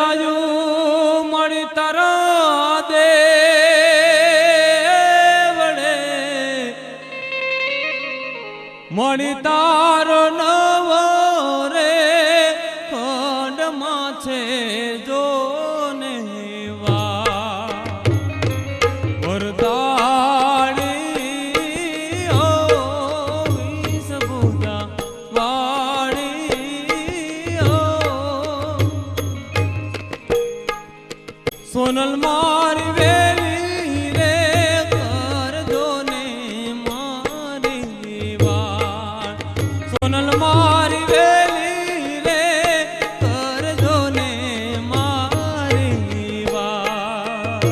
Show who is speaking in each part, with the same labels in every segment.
Speaker 1: રાજુ મળી તારા દે વડે મળી તારો નવો રે ખંડમાં છે જો ને વા વરદાળી ઓ વિષબુદા વાળી ઓ સોનલ મારી વેલી રે કરજો ને મારી વાત સોનલ મારી વેલી રે કરજો ને મારી વાત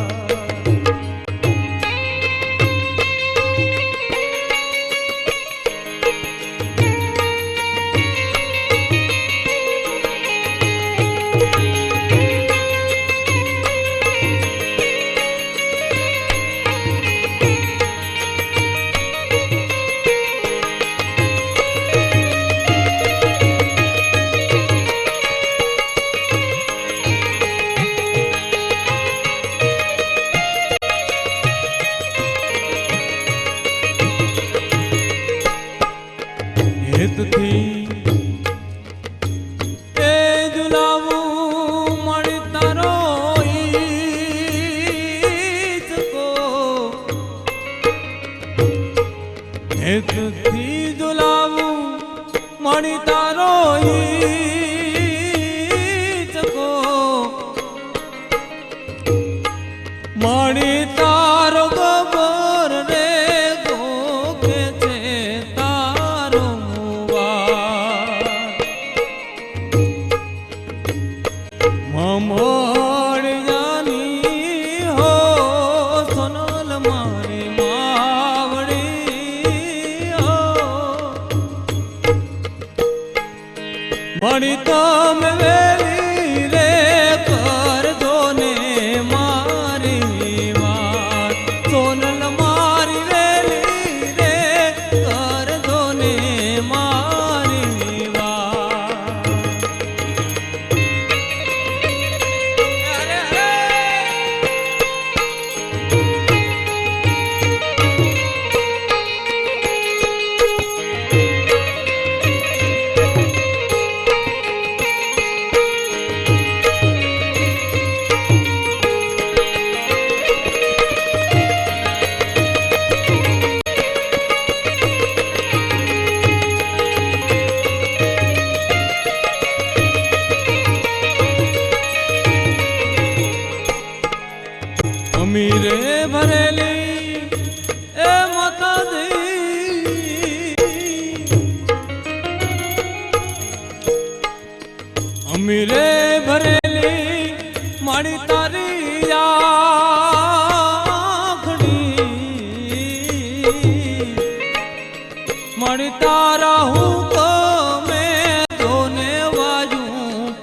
Speaker 1: હેતથી એ ઝુલાવું મળી તારો ઈચકો હેતથી ઝુલાવું મળી તારો ઈચકો મળી તારો ગબર રે ગોગે છે તારો મમોડ જાની હો સોનલ મારી માવડી હો મળી તમે વેલી રે કરજો ને મારી વાત સોનલ મારી વેલી રે કરજો ને મારી વાત અમીરે ભરેલી એ માતા દી અમીરે ભરેલી મારી તારી આખડી મારી તારા હું ગમે તોને વાજુ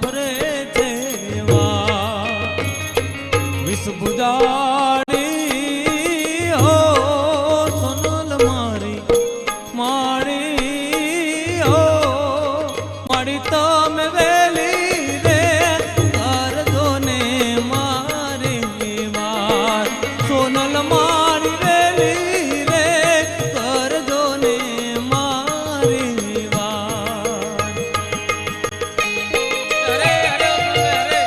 Speaker 1: ફરે છે વા વિષબુદા તમે વેલી રે કરજો ને મારી વાત સોનલ મારી વેલી રે કરજો ને મારી વાત અરે અરે અરે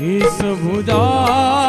Speaker 1: વિષ ભુજા